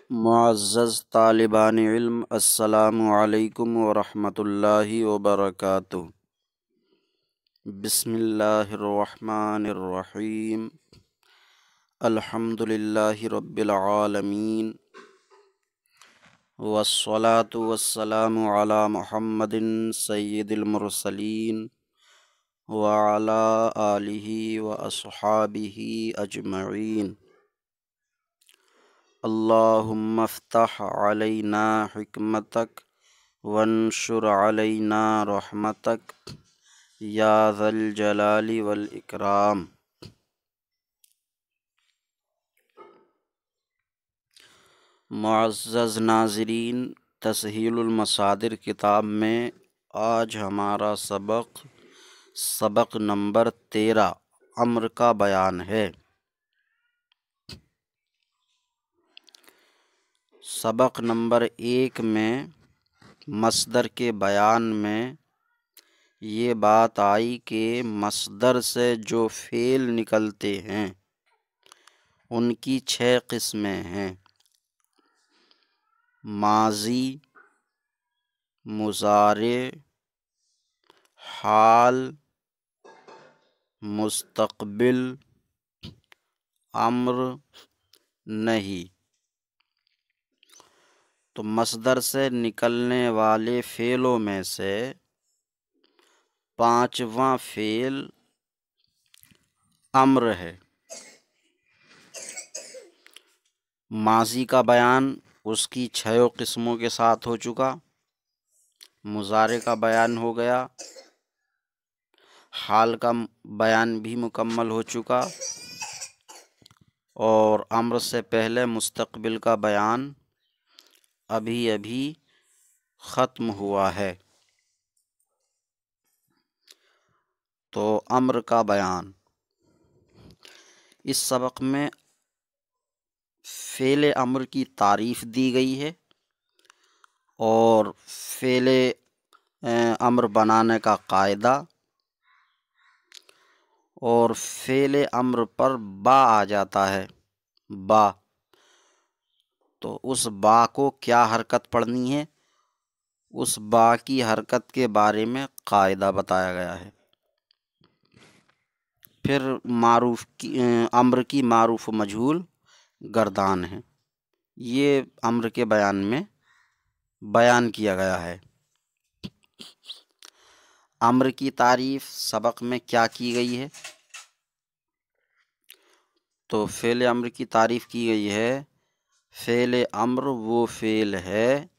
मुअज़्ज़ज़ तालिबान इल्म, अस्सलामु अलैकुम वरहमतुल्लाहि वबरकातुहू। बिस्मिल्लाहिर्रहमानिर्रहीम। अल्हम्दुलिल्लाहि रब्बिल आलमीन वस्सलातु वस्सलामु अला मुहम्मदिन सय्यिदिल मुरसलीन व अला आलिहि व अस्हाबिहि अजमईन। अल्लाहुम्मा फ़्तह अलैना हिकमतक वंशुर अलैना रहमतक या ज़ल जलाली वल इकराम। मुअज़्ज़ज़ नाज़रीन, तस्हीलुल मसादिर किताब में आज हमारा सबक नंबर 13 अम्र का बयान है। सबक नंबर 1 में मस्दर के बयान में ये बात आई कि मस्दर से जो फ़ेल निकलते हैं उनकी 6 किस्में हैं: माज़ी, मुज़ारे, हाल, मुस्तक़बिल, अम्र, नहीं। तो मस्दर से निकलने वाले फ़ेलों में से 5वां फ़ेल अम्र है। माज़ी का बयान उसकी 6 किस्मों के साथ हो चुका, मुज़ारे का बयान हो गया, हाल का बयान भी मुकम्मल हो चुका और अम्र से पहले मुस्तक़बिल का बयान अभी अभी ख़त्म हुआ है। तो अम्र का बयान, इस सबक में फ़ेल अम्र की तारीफ़ दी गई है और फ़ेल अम्र बनाने का कायदा और फ़ेल अम्र पर बा आ जाता है। बा, तो उस बा को क्या हरकत पढ़नी है, उस बा की हरकत के बारे में कायदा बताया गया है। फिर मारूफ की अम्र की मारूफ मजहूल गर्दान है, ये अम्र के बयान में बयान किया गया है। अम्र की तारीफ सबक में क्या की गई है? तो फ़ेल अम्र की तारीफ की गई है, फ़ेल अम्र वो फ़ेल है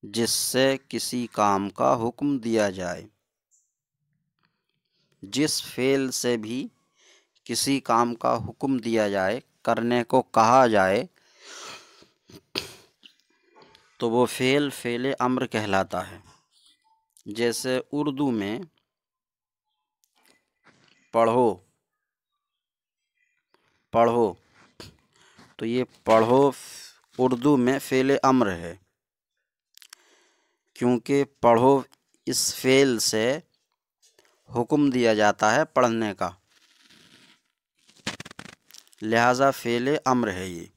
जिससे किसी काम का हुक्म दिया जाए। जिस फ़ेल से भी किसी काम का हुक्म दिया जाए, करने को कहा जाए, तो वो फ़ेल फ़ेल अम्र कहलाता है। जैसे उर्दू में पढ़ो, पढ़ो, तो ये पढ़ो उर्दू में फ़ेल अम्र है, क्योंकि पढ़ो इस फ़ेल से हुक्म दिया जाता है पढ़ने का, लिहाजा फ़ेल अम्र है ये।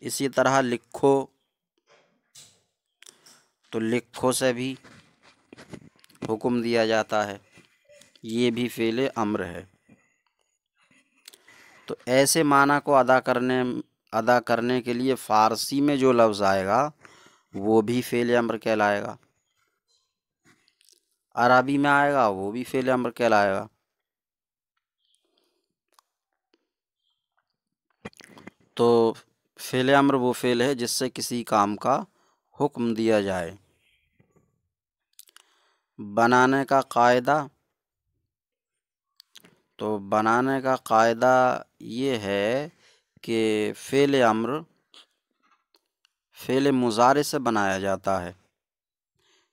इसी तरह लिखो, तो लिखो से भी हुक्म दिया जाता है, ये भी फ़ेल अम्र है। तो ऐसे माना को अदा करने के लिए फ़ारसी में जो लफ्ज़ आएगा वो भी फ़ेल अम्र कहलाएगा, अरबी में आएगा वो भी फ़ेल अम्र कहलाएगा। तो फ़ेल अम्र वो फ़ेल है जिससे किसी काम का हुक्म दिया जाए। बनाने का कायदा, तो बनाने का कायदा ये है कि फ़ेल अम्र फ़ेल मुज़ारे से बनाया जाता है,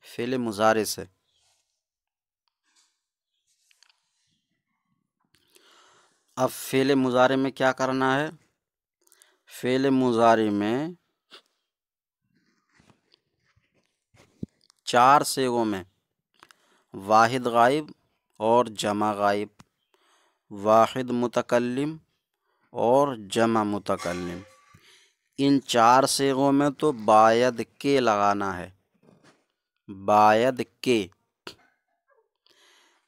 फ़ेल मुज़ारे से। अब फ़ेल मुज़ारे में क्या करना है? फ़ेल मुज़ारे में 4 सेगों में वाहिद गायब और जमा गायब, वाहिद मुतकल्लिम और जमा मुतकल्लिम। इन 4 सीगों में तो बायद के लगाना है, बायद के।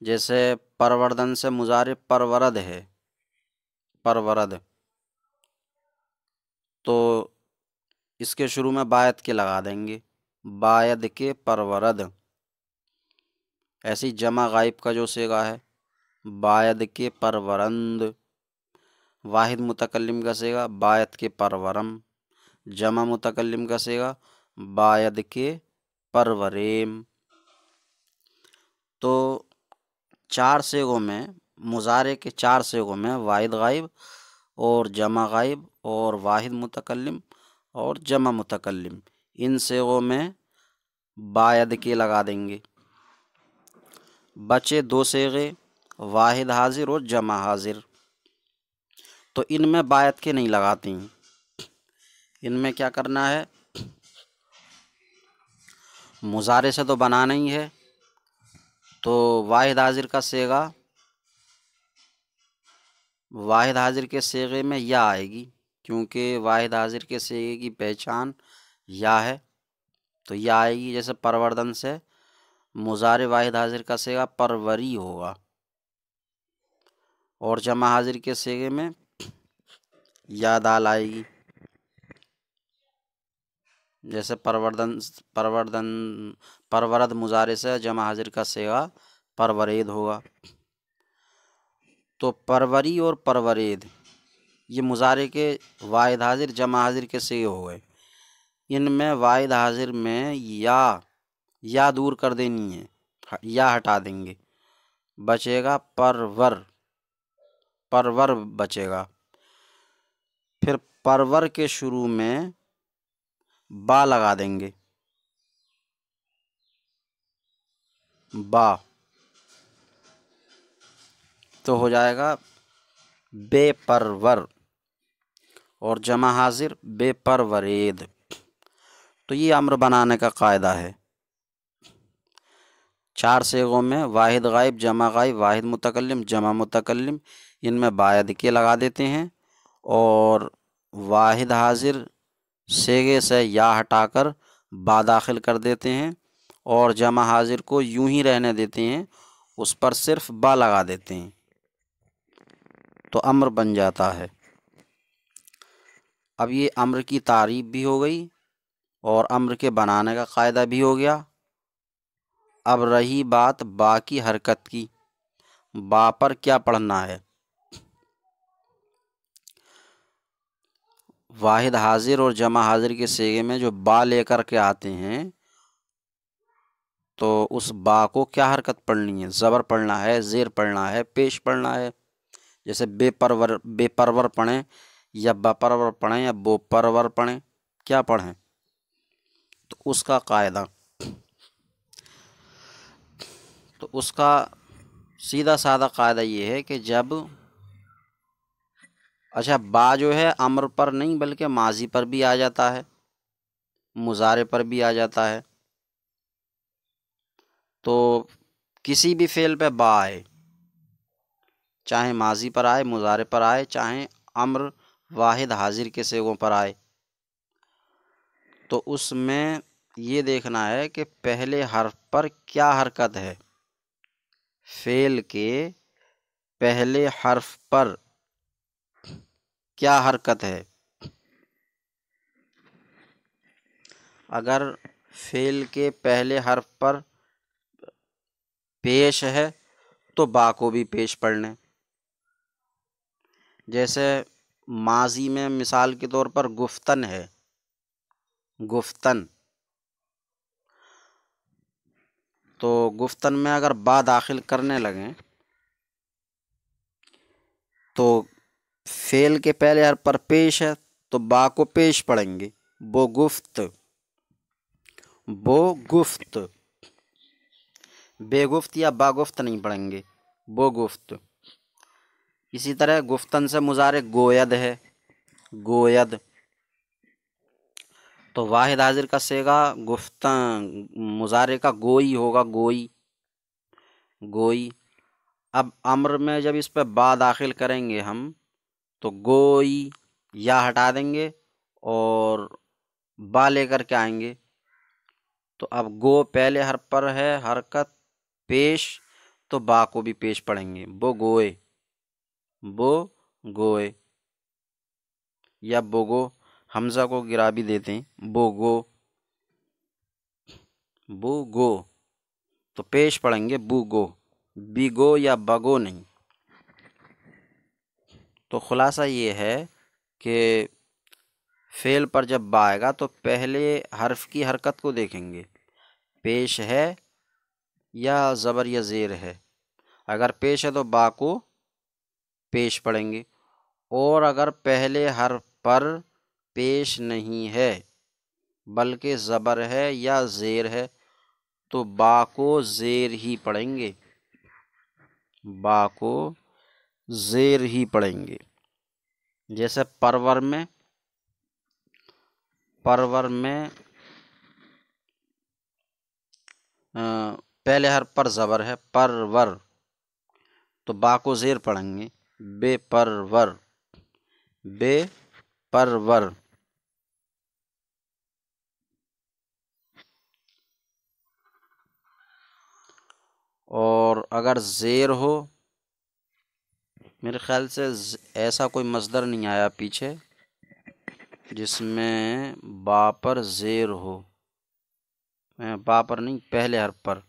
जैसे परवर्दन से मुजारे परवरद है, परवरद, तो इसके शुरू में बायद के लगा देंगे, बायद के परवरद। ऐसी जमा गायब का जो सीगा है, बायद के परवरंद। वाहिद मुतकल्लिम का सीगा बायद के परवरम। जमा मुतकल्लिम का सीगा बायद के परवरेम। तो 4 सीगों में, मुजारे के 4 सीगों में वाहिद गायब और जमा गायब और वाहिद मुतकल्लिम और जमा मुतकल्लिम, इन सीगों में बायद के लगा देंगे। बचे 2 सीगे वाहिद हाजिर और जमा हाजिर, तो इनमें बायद के नहीं लगाते हैं। इनमें क्या करना है, मुजारे से तो बनाना ही है, तो वाहिद हाजिर का सीगा, वाहिद हाजिर के सीगे में या आएगी, क्योंकि वाहिद हाजिर के सीगे की पहचान या है, तो या आएगी। जैसे परवर्दन से मुजारे वाहिद हाजिर का सीगा परवरी होगा, और जमा हाजिर के सीगे में या दाल आएगी। जैसे परवरद मुजारे से जमा हाजिर का सीगा परवरेद होगा। तो परवरी और परवरेद ये मुजारे के वाहिद हाजिर जमा हाजिर के सीगे हो गए। इनमें वाहिद हाजिर में या दूर कर देनी है, या हटा देंगे, बचेगा परवर, परवर बचेगा। फिर परवर के शुरू में बा लगा देंगे, बा, तो हो जाएगा बेपरवर, और जमा हाजिर बेपरवरेद। तो ये अम्र बनाने का कायदा है। 4 सीगों में वाहिद गायब, जमा गायब, वाहिद मुतकल्लिम, जमा मुतकल्लिम, इनमें बायद के लगा देते हैं, और वाहिद हाजिर सीगे से या हटाकर बा दाखिल कर देते हैं, और जमा हाजिर को यूं ही रहने देते हैं, उस पर सिर्फ बा लगा देते हैं, तो अम्र बन जाता है। अब ये अम्र की तारीफ भी हो गई और अम्र के बनाने का कायदा भी हो गया। अब रही बात बा की हरकत की, बा पर क्या पढ़ना है। वाहिद हाजिर और जमा हाजिर के सीगे में जो बा लेकर के आते हैं, तो उस बा को क्या हरकत पढ़नी है, ज़बर पढ़ना है, ज़ेर पढ़ना है, पेश पढ़ना है। जैसे बेपरवर पढ़ें, या बपरवर पढ़ें, या बोपरवर पढ़ें, क्या पढ़ें, तो उसका कायदा, तो उसका सीधा साधा कायदा ये है कि जब, अच्छा, बा जो है अम्र पर नहीं बल्कि माजी पर भी आ जाता है, मुजारे पर भी आ जाता है। तो किसी भी फेल पे बा आए, चाहे माजी पर आए, मुजारे पर आए, चाहे अम्र वाहिद हाजिर के सीगों पर आए, तो उसमें ये देखना है कि पहले हर्फ पर क्या हरकत है। फेल के पहले हर्फ पर क्या हरकत है। अगर फेल के पहले हर्फ पर पेश है तो बा को भी पेश पढ़ लें। जैसे माजी में मिसाल के तौर पर गुफ्तन है, गुफ्तन, तो गुफ्तन में अगर बा दाखिल करने लगें तो फेल के पहले हर्फ पर पेश है तो बा को पेश पढ़ेंगे, बो गुफ्त, बो गुफ्त। बेगुफ्त या बागुफ्त नहीं पढ़ेंगे, बो गुफ्त। इसी तरह गुफ्तन से मुजारे गोयद है, गोयद, तो वाहिद हाजिर का सेगा गुफ्तन, मुजारे का गोई होगा, गोई, गोई। अब अम्र में जब इस पर बा दाखिल करेंगे हम, तो गोई या हटा देंगे और बा लेकर के आएंगे। तो अब गो पहले हर पर है, हरकत पेश, तो बा को भी पेश पढ़ेंगे, वो गोए, वो गोए, या बोगो, हमजा को गिरा भी देते हैं, बोगो, बुगो, तो पेश पढ़ेंगे बुगो, बिगो या बगो नहीं। तो खुलासा ये है कि फेल पर जब बा आएगा तो पहले हर्फ की हरकत को देखेंगे, पेश है या ज़बर या ज़ेर है। अगर पेश है तो बा को पेश पढ़ेंगे, और अगर पहले हर्फ पर पेश नहीं है बल्कि ज़बर है या ज़ेर है तो बा को ज़ेर ही पढ़ेंगे, बा को ज़ेर ही पढ़ेंगे। जैसे परवर में, परवर में पहले हर्फ पर ज़बर है, परवर, तो बा को ज़ेर पढ़ेंगे, बेपरवर, बेपरवर। और अगर ज़ेर हो, मेरे ख्याल से ऐसा कोई मस्दर नहीं आया पीछे जिसमें बा पर ज़ेर हो, बा पर नहीं, पहले हर्फ पर।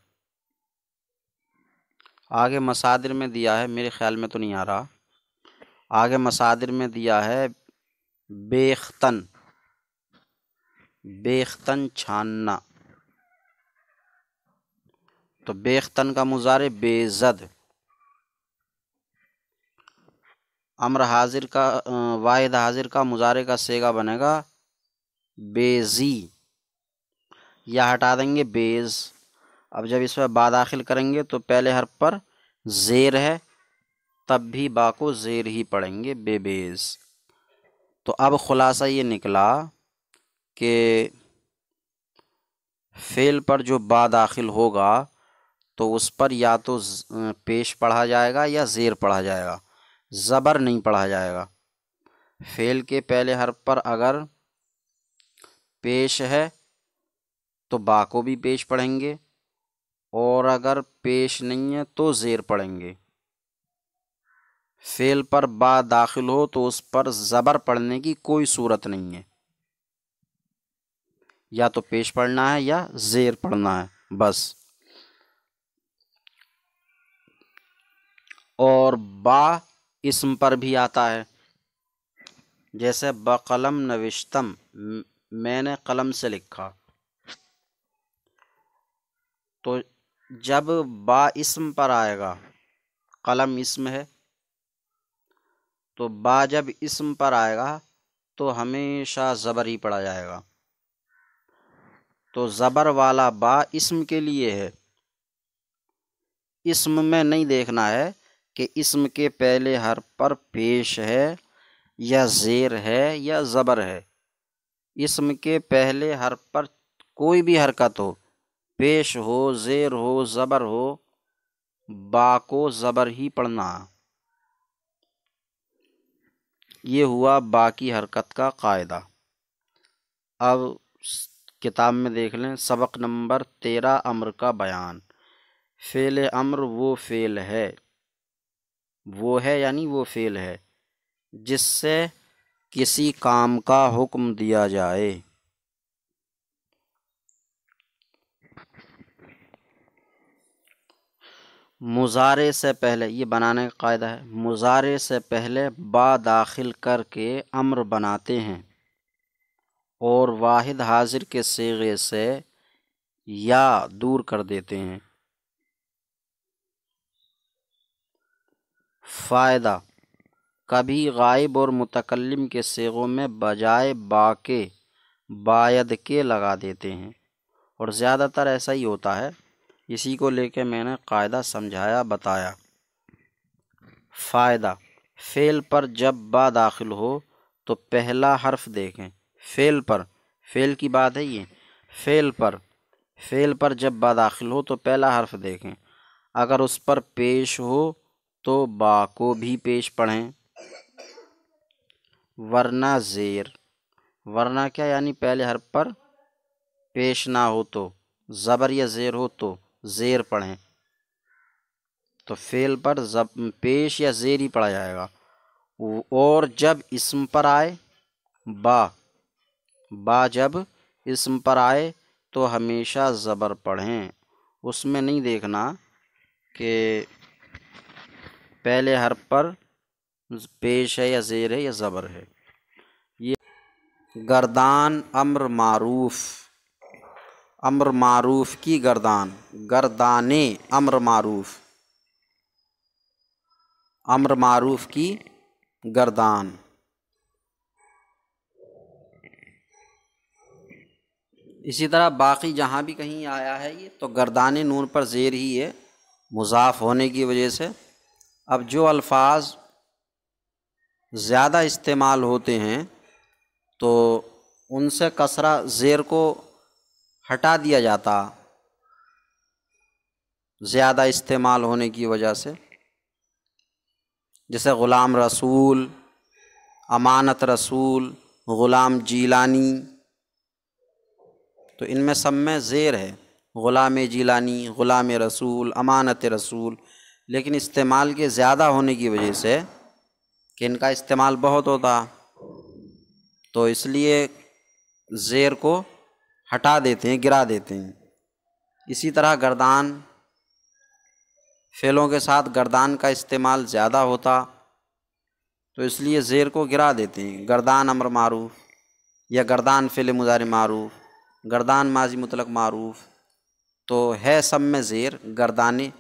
आगे मसादिर में दिया है, मेरे ख्याल में तो नहीं आ रहा। आगे मसादिर में दिया है बेख्तन, बेख्तन छानना, तो बेख्तन का मुजारे बेज़द। अम्र हाजिर का वाहिद हाजिर का मुजारे का सेगा बनेगा बेज़ी, या हटा देंगे बेज़। अब जब इसमें बा दाखिल करेंगे तो पहले हर्फ पर ज़ेर है, तब भी बा को ज़ेर ही पढ़ेंगे, बेबेज़। तो अब खुलासा ये निकला कि फेल पर जो बा दाखिल होगा तो उस पर या तो पेश पढ़ा जाएगा या ज़ेर पढ़ा जाएगा, ज़बर नहीं पढ़ा जाएगा। फेल के पहले हर्फ पर अगर पेश है तो बा को भी पेश पढ़ेंगे, और अगर पेश नहीं है तो ज़ेर पढ़ेंगे। फेल पर बा दाखिल हो तो उस पर ज़बर पढ़ने की कोई सूरत नहीं है, या तो पेश पढ़ना है या ज़ेर पढ़ना है बस। और बा इस्म पर भी आता है, जैसे बकलम नविश्तम, मैंने कलम से लिखा। तो जब बा इस्म पर आएगा, कलम इस्म है, तो बा जब इस्म पर आएगा तो हमेशा ज़बर ही पढ़ा जाएगा। तो ज़बर वाला बा इस्म के लिए है, इस्म में नहीं देखना है कि इस्म के पहले हर्फ पर पेश है या ज़ेर है या ज़बर है। इस्म के पहले हर्फ पर कोई भी हरकत हो, पेश हो, ज़ेर हो, ज़बर हो, बा को ज़बर ही पढ़ना। ये हुआ बा की हरकत का कायदा। अब किताब में देख लें, सबक नंबर 13, अम्र का बयान। फ़ेल अम्र वो फ़ेल है, वो है यानी वो फ़ेल है जिससे किसी काम का हुक्म दिया जाए। मुजारे से पहले, ये बनाने का कायदा है, मुजारे से पहले बा दाखिल करके अम्र बनाते हैं और वाहिद हाजिर के सीगे से या दूर कर देते हैं। फ़ायदा, कभी गायब और मुतकल्लिम के सीगों में बजाय बा के बायद के लगा देते हैं, और ज़्यादातर ऐसा ही होता है। इसी को लेके मैंने कायदा समझाया, बताया। फ़ायदा, फ़ेल पर जब बा दाखिल हो तो पहला हर्फ देखें। फ़ेल पर, फ़ेल की बात है ये, फ़ेल पर जब बा दाखिल हो तो पहला हर्फ देखें। अगर उस पर पेश हो तो बा को भी पेश पढ़ें, वरना ज़ेर, वरना क्या यानी पहले हर्फ पर पेश ना हो तो, ज़बर या ज़ेर हो तो ज़ेर पढ़ें। तो फेल पर पेश या ज़ेर ही पढ़ा जाएगा। और जब इस्म पर आए, बा जब इस्म पर आए तो हमेशा ज़बर पढ़ें। उसमें नहीं देखना कि पहले हर्फ पर पेश है या ज़ेर है या ज़बर है। ये गर्दान अम्र मारूफ, अम्र मारूफ की गर्दान, गर्दाने अम्र मारूफ, अम्र मारूफ की गर्दान। इसी तरह बाकी जहाँ भी कहीं आया है ये तो गर्दाने नून पर ज़ेर ही है मुज़ाफ़ होने की वजह से। अब जो अल्फाज ज़्यादा इस्तेमाल होते हैं तो उनसे कसरा ज़ेर को हटा दिया जाता, ज़्यादा इस्तेमाल होने की वजह से। जैसे ग़ुलाम रसूल, अमानत रसूल, ग़ुलाम जीलानी, तो इनमें सब में ज़ेर है, ग़ुलाम जीलानी, ग़ुलाम रसूल, अमानत रसूल। लेकिन इस्तेमाल के ज़्यादा होने की वजह से कि इनका इस्तेमाल बहुत होता तो इसलिए ज़ेर को हटा देते हैं, गिरा देते हैं। इसी तरह गर्दान, फ़ेलों के साथ गर्दान का इस्तेमाल ज़्यादा होता तो इसलिए ज़ेर को गिरा देते हैं। गर्दान अम्र मारूफ या गर्दान फ़ेल मुज़ारे मारूफ, गर्दान माजी मुतलक मारूफ, तो है सब में ज़ेर। गर्दाने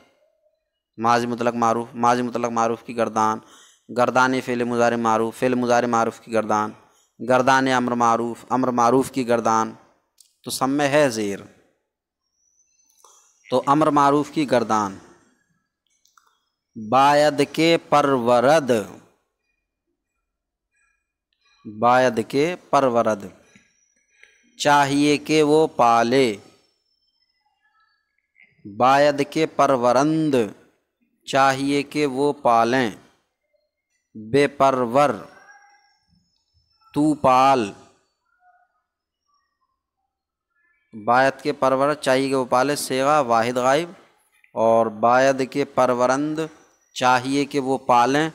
माजी मुतलक मारूफ, माजी मुतलक मारूफ की गर्दान, गर्दाने फ़ेल मुज़ारे मारूफ, फ़ेल मुज़ारे मारूफ की गर्दान, गर्दाने अम्र मारूफ, अम्र मारूफ की गर्दान, तो सब में है ज़ेर। तो अम्र मारूफ की गर्दान। बायद के परवरद, बायद के परवरद, चाहिए कि वो पाले। बायद के परवरंद, चाहिए कि वो पालें। बेपरवर, तू पाल। बायद के परवर चाहिए कि वो पाले, सेगा वाहिद गायब। और बायद के परवरंद, चाहिए कि वो पालें,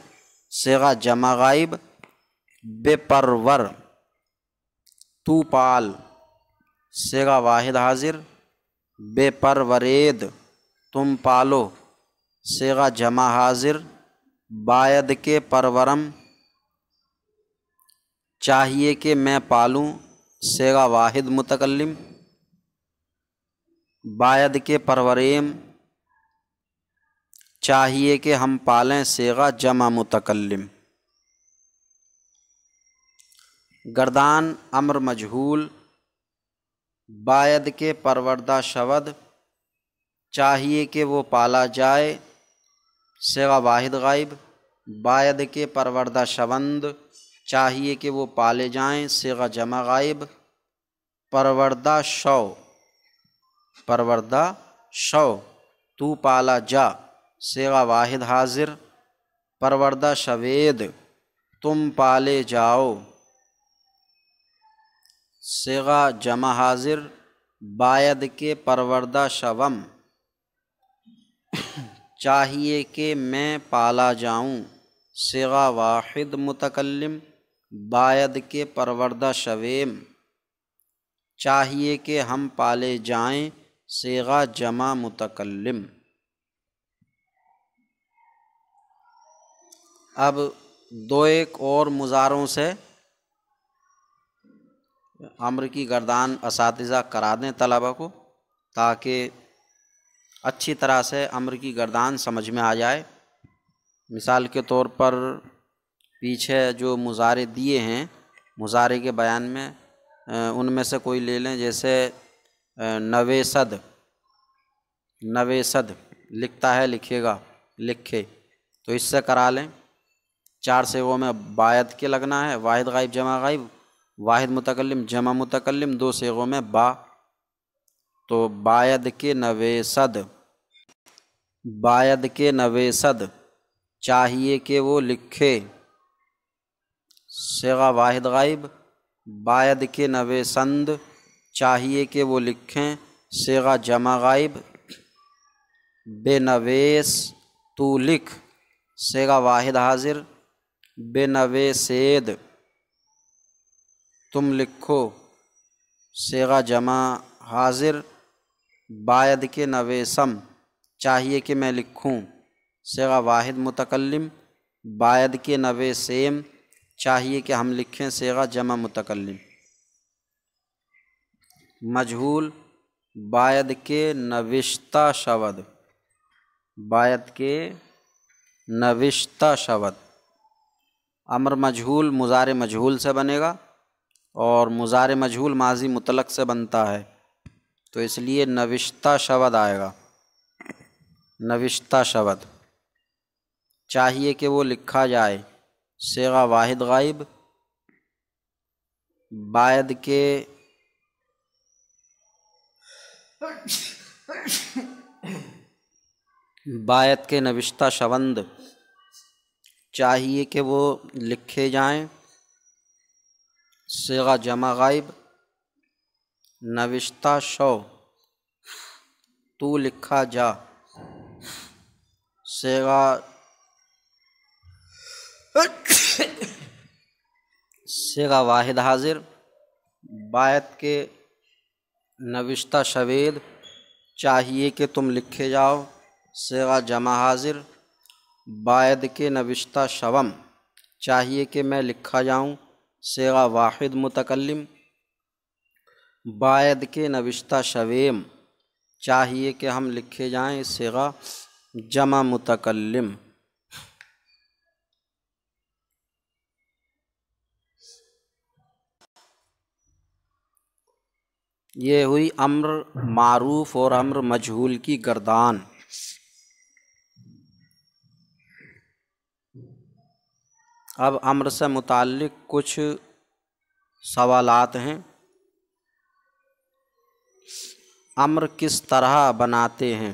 सेगा जमा गायब। बेपरवर, तू पाल, सेगा वाहिद हाजिर। बेपरवरेद, तुम पालो, सेगा जमा हाजिर। बायद के परवरम, चाहिए कि मैं पालूं, सेगा वाहिद मुतकल्लिम। बायद के परवरेम, चाहिए कि हम पालें, सेगा जमा मुतकल्लिम। गर्दान अम्र मजहूल, बायद के परवरदा शवद, चाहिए कि वो पाला जाए, सेगा वाहिद गायब। बायद के परवरदा शवंद, चाहिए कि वो पाले जाएं, सेगा जमा गायब। परवरदा शौ, परवरदा शौ, तू पाला जा, सेगा वाहिद हाजिर। परवरदा शवेद, तुम पाले जाओ, सेगा जमा हाजिर। बायद के परवरदा शवम, चाहिए कि मैं पाला जाऊं, सेगा वाहिद मुतकल्लिम। बायद के परवरदा शवेम, चाहिए कि हम पाले जाएं, सेगा जमा मुतकल्लिम। अब दो एक और मुज़ारों से अम्र की गर्दान असातिज़ा करा दें तलबा को, ताकि अच्छी तरह से अम्र की गर्दान समझ में आ जाए। मिसाल के तौर पर पीछे जो मुज़ारे दिए हैं मुज़ारे के बयान में उनमें से कोई ले लें। जैसे नवेसद, नवेसद लिखता है, लिखेगा, लिखे, तो इससे करा लें। 4 सेगों में बायद के लगना है, वाहिद गायब जमा गायब, वाहिद मुतकल्लिम जमा मुतकल्लिम, 2 सेगों में बा। तो बायद के नवेसद, बायद के नवेसद, चाहिए कि वो लिखे, सेगा वाहिद गाइब, बायद के नवेसंद चाहिए कि वो लिखें। सेगा जमा गाइब, बेनवेस तू लिख। सेगा वाहिद हाजिर, बेनवेसेद तुम लिखो। सेगा जमा हाजिर, बायद के नवेसम चाहिए कि मैं लिखूं। सेगा वाहिद मुतकल्लिम, बायद के नवेसेम चाहिए कि हम लिखें। सेगा जमा मुतकल्लिम। मजहूल, बायद के नविश्ता शब्द, बायद के नविश्ता शब्द। अमर मजहूल मुज़ारे मजहूल से बनेगा और मुज़ारे मजहूल माजी मुतलक से बनता है, तो इसलिए नविश्ता शब्द आएगा। नविश्ता शब्द चाहिए कि वो लिखा जाए। सेगा वाहिद गाइब, बायद के बायद के नविश्ता शबंद चाहिए कि वो लिखे जाएं। सेगा जमा गाइब, नविश्ता शौ तू लिखा जा। सेगा सेगा वाहिद हाजिर, बायत के नविश्ता शवेद चाहिए कि तुम लिखे जाओ। सेगा जमा हाजिर, बायद के नविश्ता शवम चाहिए कि मैं लिखा जाऊं। सेगा वाहिद मुतकल्लिम, बायद के नविश्ता शवेम चाहिए कि हम लिखे जाएं। सेगा जमा मुतकल्लिम। ये हुई अम्र मारूफ और अम्र मजहूल की गर्दान। अब अम्र से मुताल्लिक कुछ सवालात हैं। अम्र किस तरह बनाते हैं?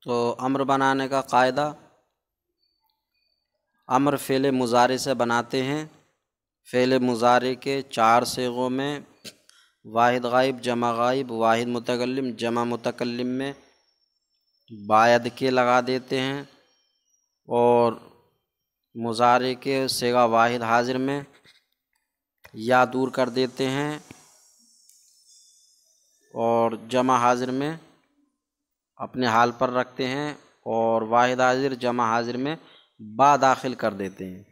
तो अम्र बनाने का कायदा, अम्र फ़ेल मुज़ारे से बनाते हैं। फ़ेल मुज़ारे के 4 सीगों में वाहिद गाइब, जमा गाइब, वाहिद मुतकल्लिम, जमा मुतकल्लिम में बायद के लगा देते हैं और मुज़ारे के सेगा वाहिद हाजिर में या दूर कर देते हैं और जमा हाजिर में अपने हाल पर रखते हैं और वाहिद हाजिर जमा हाजिर में बा दाखिल कर देते हैं।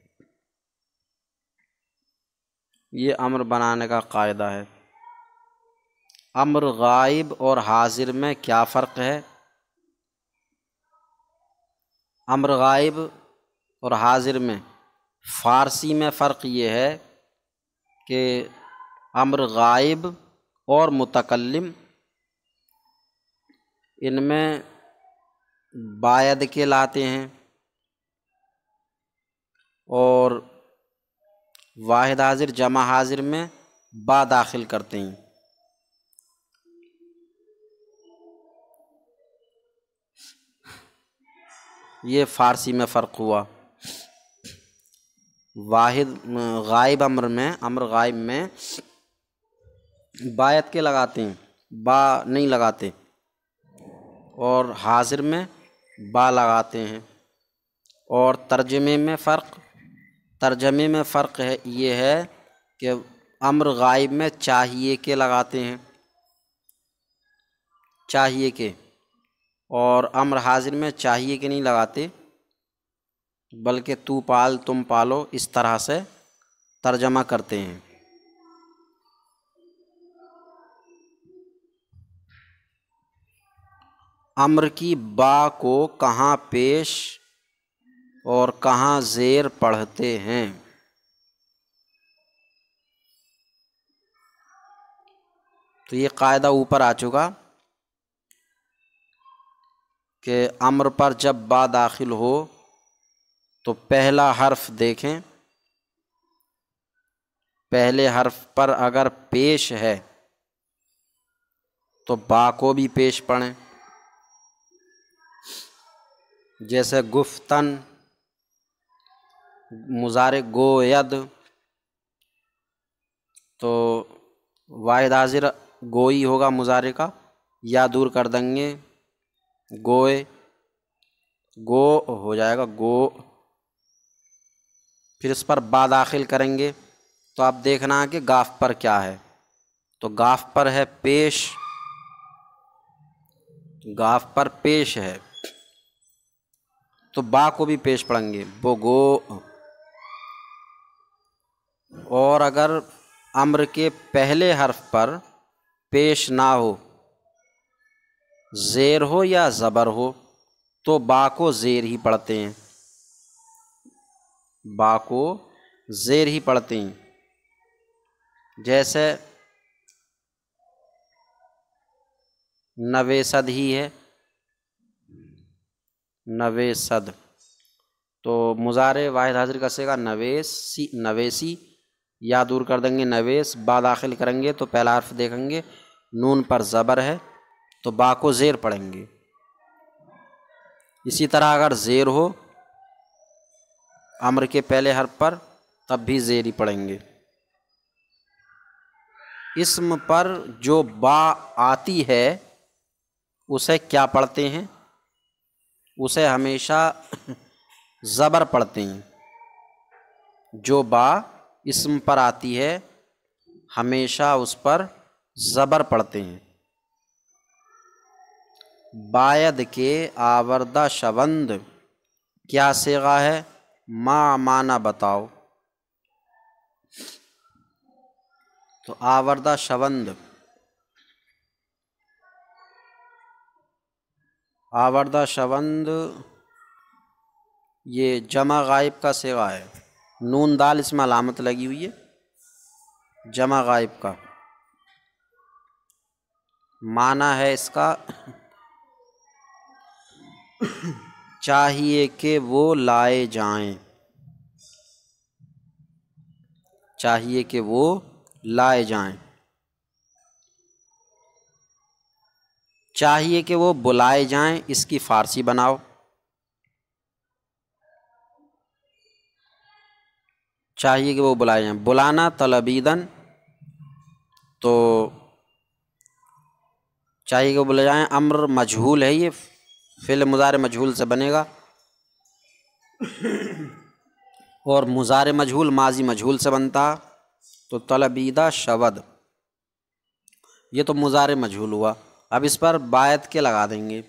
ये अम्र बनाने का कायदा है। अम्र गाइब और हाजिर में क्या फ़र्क है? अम्र गाइब और हाजिर में फ़ारसी में फ़र्क ये है कि अम्र गाइब और मुतकल्लिम इनमें बायद के लाते हैं और वाहिद हाजिर जमा हाजिर में बा दाखिल करते हैं। ये फ़ारसी में फ़र्क हुआ। वाहिद गाइब अम्र गाइब में बायत के लगाते हैं, बा नहीं लगाते, और हाजिर में बा लगाते हैं। और तर्जमे में फ़र्क है ये है कि अम्र गाइब में चाहिए के लगाते हैं, चाहिए के, और अम्र हाजिर में चाहिए के नहीं लगाते बल्कि तू पाल तुम पालो इस तरह से तर्जमा करते हैं। अम्र की बा को कहाँ पेश और कहाँ ज़ेर पढ़ते हैं? तो ये कायदा ऊपर आ चुका कि अम्र पर जब बा दाखिल हो तो पहला हर्फ देखें, पहले हर्फ पर अगर पेश है तो बा को भी पेश पढ़ें। जैसे गुफ्तन, मुज़ारे गोयद, तो वाहिद हाजिर गोई होगा मुज़ारे का, या दूर कर देंगे, गोए, गो हो जाएगा गो। फिर इस पर बा दाखिल करेंगे तो आप देखना है कि गाफ पर क्या है। तो गाफ पर है पेश, गाफ पर पेश है तो बा को भी पेश पढ़ेंगे, बोगो। और अगर अम्र के पहले हर्फ पर पेश ना हो, ज़ेर हो या ज़बर हो, तो बा को ज़ेर ही पढ़ते हैं, बा को ज़ेर ही पढ़ते हैं। जैसे नवेसद ही है, नवेसद, तो मुज़ारे वाहिद हाजिर का सेगा नवेसी, नवेसी, या दूर कर देंगे नवेस, बा दाखिल करेंगे तो पहला हर्फ देखेंगे नून पर ज़बर है तो बा को ज़ेर पढ़ेंगे। इसी तरह अगर ज़ेर हो अम्र के पहले हर्फ पर तब भी ज़ेर ही पढ़ेंगे। इस्म पर जो बा आती है उसे क्या पढ़ते हैं? उसे हमेशा ज़बर पढ़ते हैं। जो बा इस्म पर आती है हमेशा उस पर ज़बर पढ़ते हैं। बायद के आवर्दा शवंद क्या सेगा है? माना बताओ। तो आवर्दा शवंद, आवर्दा शवंद ये जमा गायब का सेगा है, नून दाल इसमें अलामत लगी हुई है, जमा गायब का माना है इसका चाहिए कि वो लाए जाएं, चाहिए कि वो लाए जाएं, चाहिए कि वो बुलाए जाएं, इसकी फ़ारसी बनाओ। चाहिए कि वो बुलाए जाएं, बुलाना तलबीदन, तो चाहिए कि वो बुलाए जाएं अम्र मजहूल है, ये फ़िल मुज़ारे मजहूल से बनेगा, और मुज़ारे मजहूल माजी मजहूल से बनता। तो तलबीदा शवद, ये तो मुज़ारे मजहूल हुआ। अब इस पर बायद के लगा देंगे,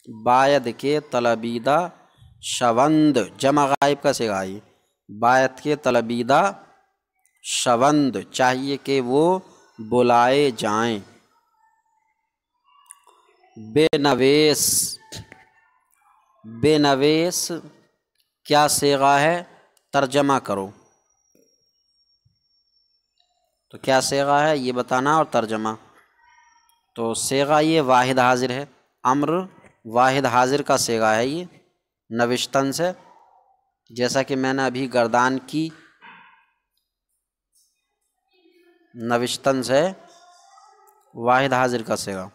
बायद के तलबीदा शवंद, जमा गायब का सिगाई, बायद के तलबीदा शवंद चाहिए कि वो बुलाए जाएं। बेनवेस, बेनवेस क्या सेगा है? तर्जमा करो। तो क्या सेगा है ये बताना और तर्जमा। तो सेगा ये वाहिद हाजिर है, अम्र वाहिद हाजिर का सेगा है ये, नविश्तन से, जैसा कि मैंने अभी गर्दान की, नविश्तन से वाहिद हाजिर का सेगा।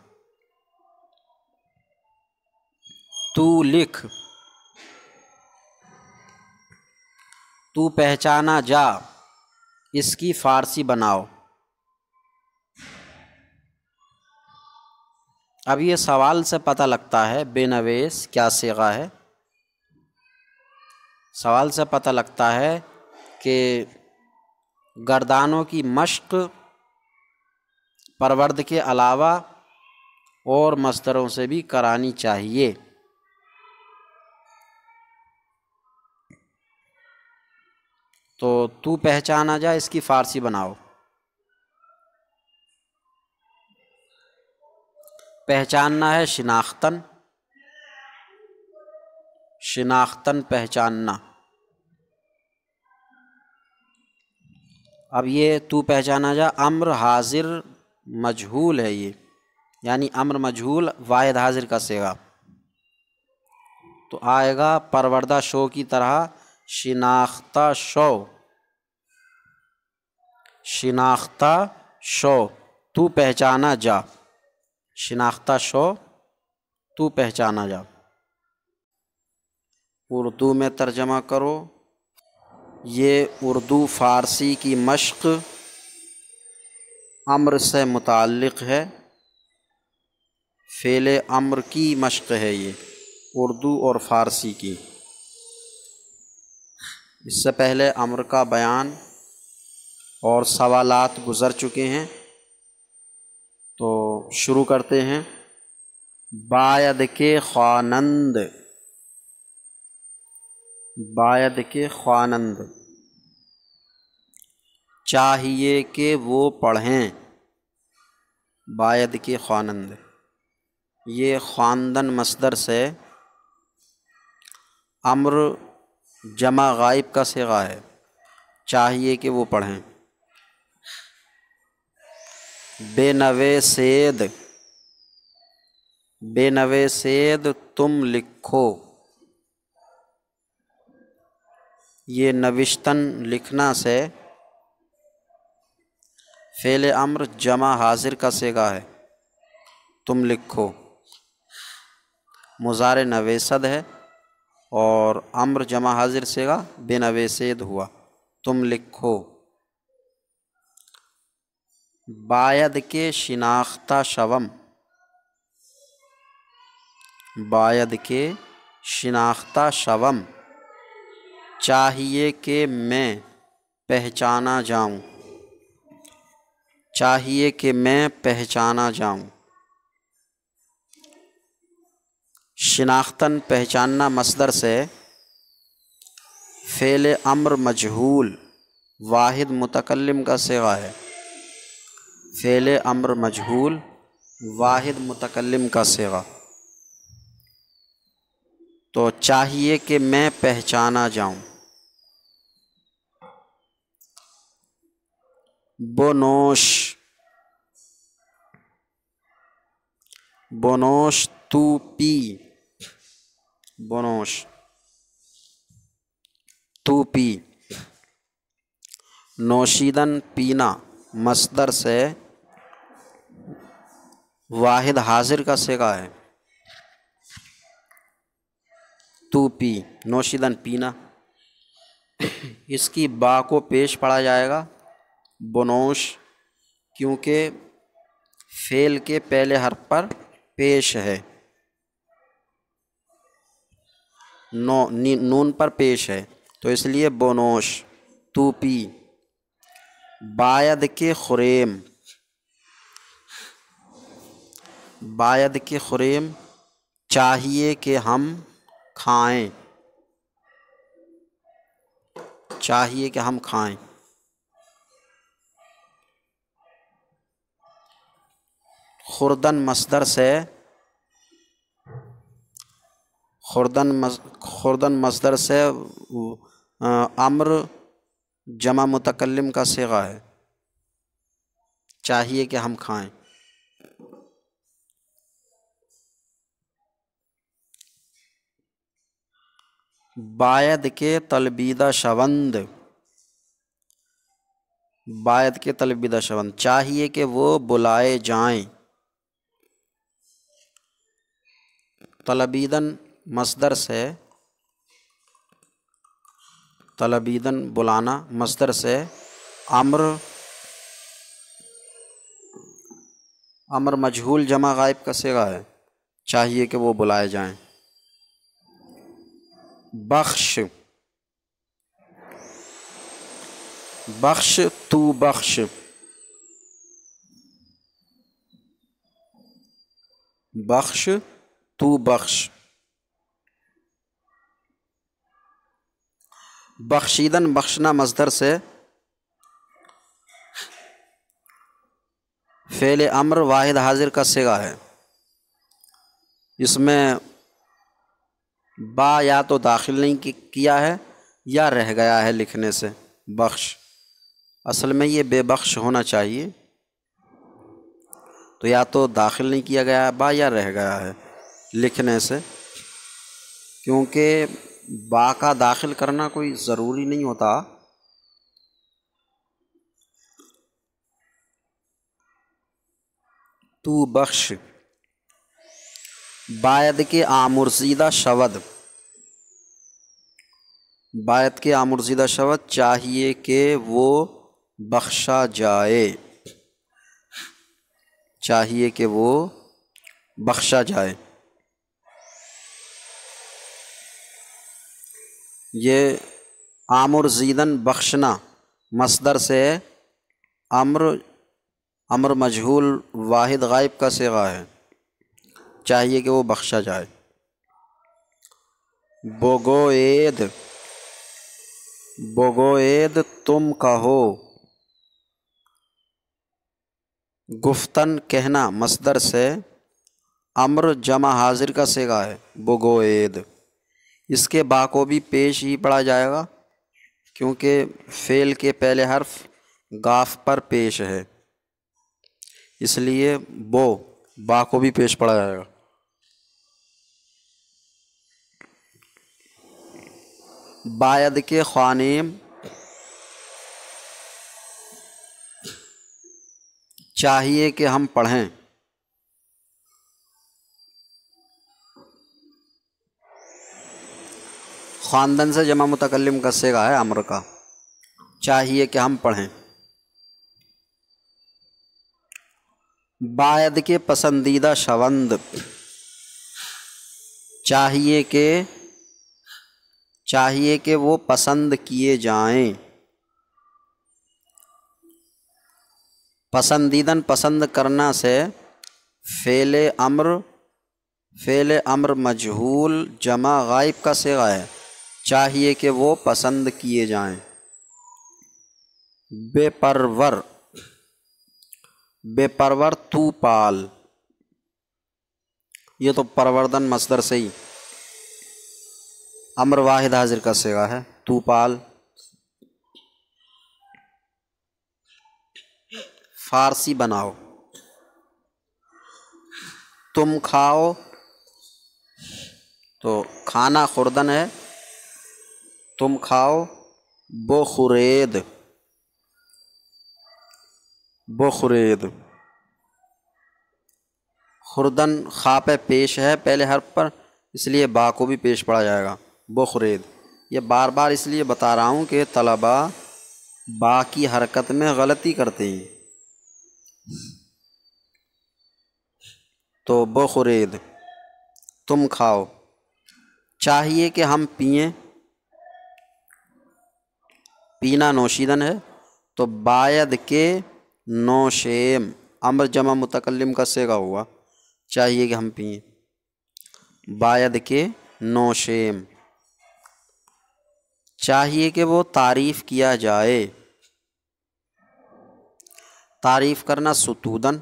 तू लिख, तू पहचाना जा, इसकी फ़ारसी बनाओ। अब ये सवाल से पता लगता है बेनवेस क्या सेगा है। सवाल से पता लगता है कि गर्दानों की मश्क परवर्द के अलावा और मस्दरों से भी करानी चाहिए। तो तू पहचाना जा, इसकी फ़ारसी बनाओ। पहचानना है शिनाख्तन, शिनाख्तन पहचानना। अब ये तू पहचाना जा अम्र हाजिर मजहूल है ये, यानी अम्र मजहूल वाहिद हाजिर का सेगा, तो आएगा परवरदा शो की तरह शिनाख्ता शो, शिनाख्ता शो, तू पहचाना जा, शिनाख्ता शो तू पहचाना जा। उर्दू में तर्जमा करो। ये उर्दू फ़ारसी की मश्क अम्र से मुताल्लिक़ है। फ़ेल अम्र की मश्क है ये, उर्दू और फ़ारसी की। इससे पहले अम्र का बयान और सवालात गुज़र चुके हैं, तो शुरू करते हैं। बायद के ख्वानंद, बायद के ख्वानंद, चाहिए कि वो पढ़ें। बायद के ख्वानंद, ये ख्वानदन मस्दर से अम्र जमा गायब का सिगा है, चाहिए कि वो पढ़ें। बेनवे सेद, बेनवे सेद तुम लिखो। ये नविश्तन लिखना से फ़ेल अम्र जमा हाजिर का सिगा है, तुम लिखो। मुज़ारे नवेसद है और अम्र जमा हाजिर सिगा बेनवेसेद हुआ, तुम लिखो। बायद के शिनाख्ता शवम, बायद के शिनाख्ता शवम, चाहिए कि मैं पहचाना जाऊं। चाहिए कि मैं पहचाना जाऊं। शिनाख्तन पहचानना मस्दर से फ़ेल अम्र मजहूल वाहिद मुतकल्लिम का सिगा है। फ़ेल अम्र मजहूल वाहिद मुतकल्लिम का सिगा। तो चाहिए कि मैं पहचाना जाऊं। बोनोश, बोनोश तू पी, बोनोश तू पी। नोशीदन पीना मस्दर से वाहिद हाजिर का सिगा है, तू पी। नोशीदन पीना, इसकी बा को पेश पढ़ा जाएगा बोनोश, क्योंकि फ़ेल के पहले हर्फ पर पेश है, नून पर पेश है, तो इसलिए बोनोश तू पी। बायद के खुरेम, बायद के खुरेम, चाहिए कि हम खाएं। चाहिए कि हम खाएं। खुर्दन मस्दर से खुर्दन मस्दर से अम्र जमा मुतकल्लिम का सिगा है, चाहिए कि हम खाएं। बायद के तलबीदा शवंद, बायद के तलबीदा शवंद, चाहिए कि वो बुलाए जाएं। तलबीदन मस्दर से, तलबीदन बुलाना मस्दर से अम्र, अम्र मजहूल जमा गायब का सिगा है, चाहिए कि वो बुलाए जाएं। बख्श, बख्श तू बख्श, बख्श तू बख्श। बख्शीदन बख्शना मस्दर से फ़ेल अम्र वाहिद हाजिर का सिगा है। इसमें बा या तो दाखिल नहीं किया है या रह गया है लिखने से। बख्श, असल में ये बेबख्श होना चाहिए, तो या तो दाखिल नहीं किया गया है बा या रह गया है लिखने से, क्योंकि बा का दाखिल करना कोई ज़रूरी नहीं होता। तू बख्श। बायद के आमुर्सीदा शवद, बायत के आमुर्ज़िदा शब्द चाहिए कि वो बख्शा जाए, चाहिए कि वो बख्शा जाए। ये आमुर्ज़ीदन बख्शना मस्दर से अम्र, अम्र मजहूल वाहिद गायब का सिगा है, चाहिए कि वो बख्शा जाए। बोगोएद, बोगोएद तुम कहो, गुफ्तन कहना मस्दर से अम्र जमा हाजिर का सिगा है बोगोएद। इसके बा को भी पेश ही पढ़ा जाएगा क्योंकि फ़ेल के पहले हर्फ गाफ पर पेश है, इसलिए बो बा को भी पेश पढ़ा जाएगा। बायद के ख्वानीम चाहिए कि हम पढ़ें, ख़ानदन से जमा मुतकल्लिम का सिगा है अम्र का, चाहिए कि हम पढ़ें। बायद के पसंदीदा शवंद चाहिए कि वो पसंद किए जाएं। पसंदीदन पसंद करना से फ़ेले अम्र मजहूल जमा गायब का सिगा है, चाहिए कि वो पसंद किए जाएं। बेपरवर, बेपरवर तू पाल, ये तो परवरदन मस्दर से ही अम्र वाहिद हाजिर का सिगा है तू पाल। फारसी बनाओ, तुम खाओ, तो खाना खुर्दन है, तुम खाओ। बोखुरेद, बोखुरेद खुर्दन खा पे पेश है पहले हर्फ पर, इसलिए बा को भी पेश पड़ा जाएगा बोखुरेद। ये बार बार इसलिए बता रहा हूँ कि तलबा बा की हरकत में गलती करते हैं। तो बोखुरेद तुम खाओ, चाहिए कि हम पिएं, पीना नौशीदन है, तो बायद के नौशेम अम्र जमा मुतकल्लिम का सिगा हुआ, चाहिए कि हम पिएं। बायद के नौशेम चाहिए कि वो तारीफ़ किया जाए, तारीफ़ करना सुतूदन।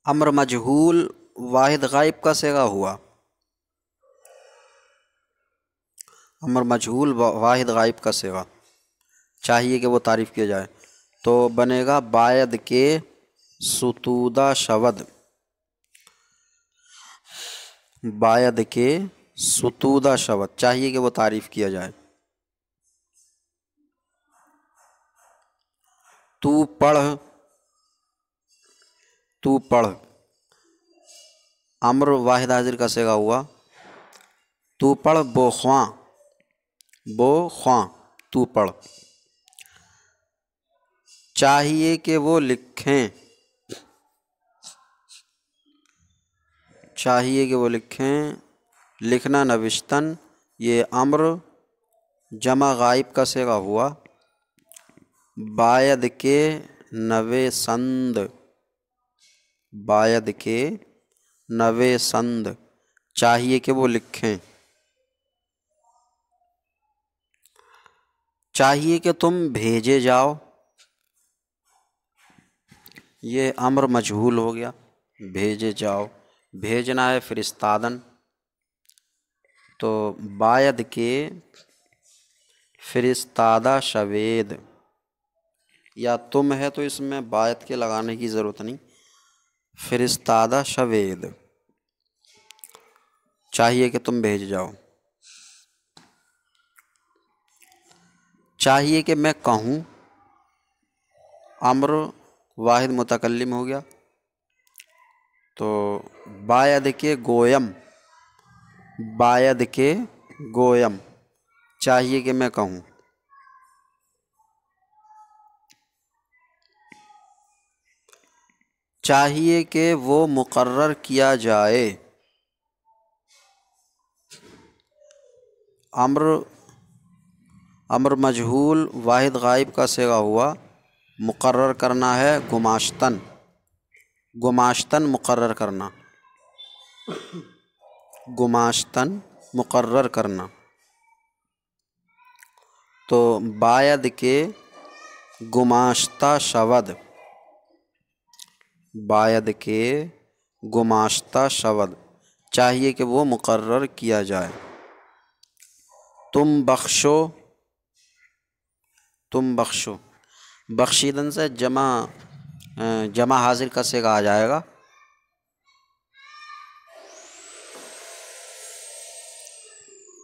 अम्र मजहूल वाहिद गायब का सिगा हुआ, अम्र मजहूल वाहिद गायब का सिगा, चाहिए कि वो तारीफ़ किया जाए, तो बनेगा बायद के सुतूदा शवद, बायद के सुतूदा शवद, चाहिए कि वो तारीफ़ किया जाए। तू पढ़, तू पढ़ अम्र वाहिद हाजिर का सिगा हुआ, तू पढ़। बोख्वां, बोख्वां तू पढ़, चाहिए कि वो लिखें, चाहिए कि वो लिखें। लिखना नविश्तन, ये अम्र जमा गायब का सिगा हुआ, बायद के नवे संद, बायद के नवे संद, चाहिए कि वो लिखें। चाहिए कि तुम भेजे जाओ, ये अम्र मजहूल हो गया, भेजे जाओ, भेजना है फिरिस्तादन, तो बायद के फिरिस्तादा शवेद, या तुम है तो इसमें बायद के लगाने की ज़रूरत नहीं, फिरिस्तादा शवेद, चाहिए कि तुम भेज जाओ। चाहिए कि मैं कहूँ, अम्र वाहिद मुतकल्लिम हो गया, तो बायद के गोयम, बायद के गोयम, चाहिए कि मैं कहूँ। चाहिए कि वो मुकर्रर किया जाए। अम्र, अम्र मजहूल वाहिद गायब का सिगा हुआ। मुकर्रर करना है गुमाश्तन, गुमाश्तन मुकर्रर करना, गुमाश्तन मुकर्रर करना। तो बायद के गुमाश्ता शवद, बायद के गुमाश्ता शवद, चाहिए कि वो मुकर्रर किया जाए। तुम बख्शो, तुम बख्शो, बख्शीदन से जमा हाजिर का सिगा आ जाएगा।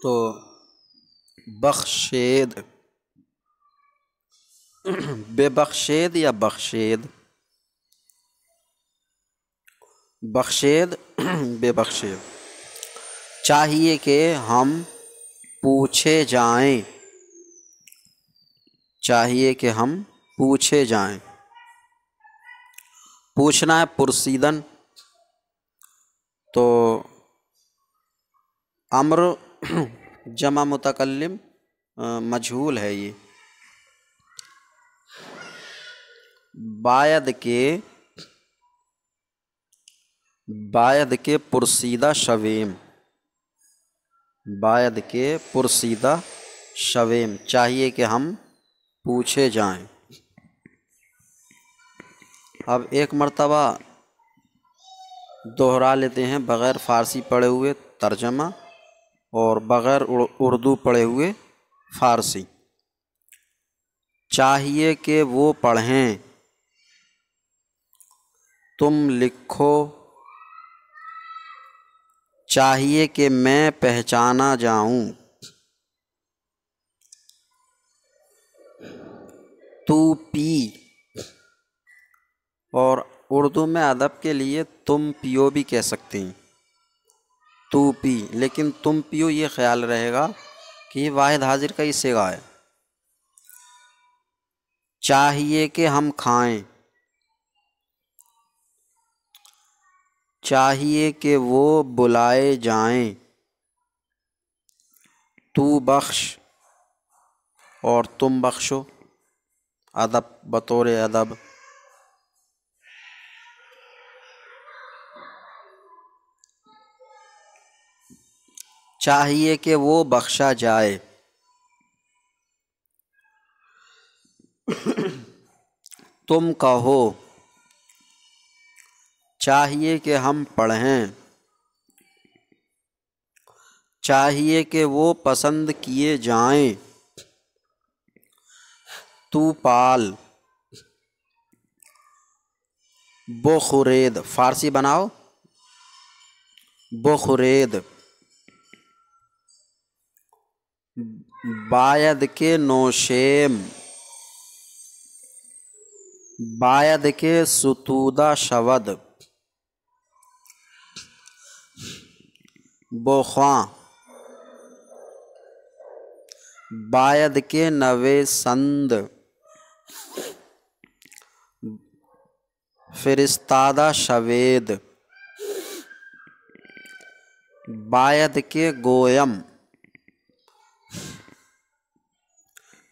तो बख्शेद, बेबख्शेद या बख्शेद, बख्शेद बेबख्शेद। चाहिए कि हम पूछे जाएं, चाहिए कि हम पूछे जाएं। पूछना है पुरसीदन। तो अम्र जमा मुतकल्लिम मजहूल है ये। बायद के, बायद के पुरसीदा शवेम, बायद के पुरसीदा शवेम, चाहिए कि हम पूछे जाएं। अब एक मर्तबा दोहरा लेते हैं बग़ैर फ़ारसी पढ़े हुए तर्जमा और बग़ैर उर्दू पढ़े हुए फ़ारसी। चाहिए कि वो पढ़ें, तुम लिखो, चाहिए कि मैं पहचाना जाऊं, तू पी। और उर्दू में अदब के लिए तुम पियो भी कह सकते हैं, तू पी, लेकिन तुम पियो ये ख्याल रहेगा कि ये वाहिद हाजिर का ही सिगा है। चाहिए कि हम खाएं, चाहिए कि वो बुलाए जाएं, तू बख्श और तुम बख्शो, अदब बतौर अदब। चाहिए कि वो बख्शा जाए, तुम कहो, चाहिए कि हम पढ़ें, चाहिए कि वो पसंद किए जाएं, तू पाल। बुखुरेद, फ़ारसी बनाओ, बुखुरेद। बायद के नोशेम, बायद के सुतूदा शवद, बोख्वां। बायद के नवे संद, फिरिस्तादा शवेद। बायद के गोयम,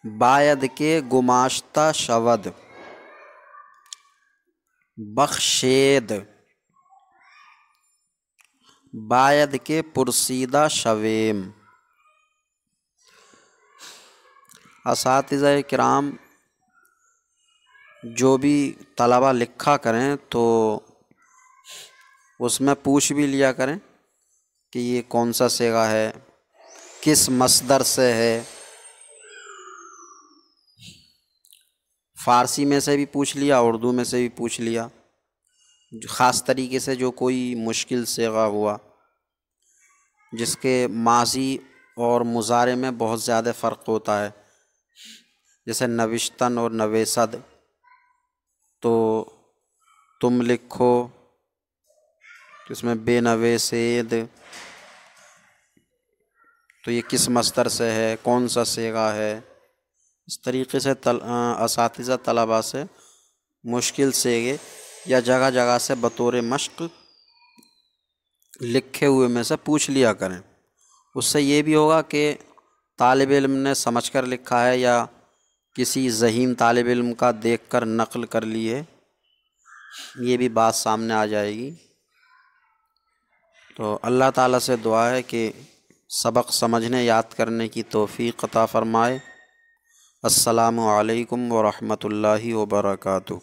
बायद के गुमाश्ता शवद, बख्शेद। बायद के पुरसीदा शवेम। असातिज़ा किराम जो भी तलबा लिखा करें तो उसमें पूछ भी लिया करें कि ये कौन सा सिगा है, किस मसदर से है। फ़ारसी में से भी पूछ लिया, उर्दू में से भी पूछ लिया, ख़ास तरीके से जो कोई मुश्किल सिगा हुआ जिसके माज़ी और मुज़ारे में बहुत ज़्यादा फ़र्क होता है, जैसे नविश्तन और नवेसद। तो तुम लिखो, तो इसमें बेनवे सेद, तो ये किस मस्दर से है, कौन सा सेगा है। इस तरीके से असातिज़ा तलबा से मुश्किल सेगे या जगह जगह से बतौर मश्क लिखे हुए में से पूछ लिया करें। उससे ये भी होगा कि तालिब इल्म ने समझ कर लिखा है या किसी ज़हीन तालिब इल्म का देखकर नक़ल कर ली है, ये भी बात सामने आ जाएगी। तो अल्लाह ताला से दुआ है कि सबक समझने याद करने की तौफ़ीक़ अता फ़रमाए। अस्सलामु अलैकुम व रहमतुल्लाहि व बरकातुहू।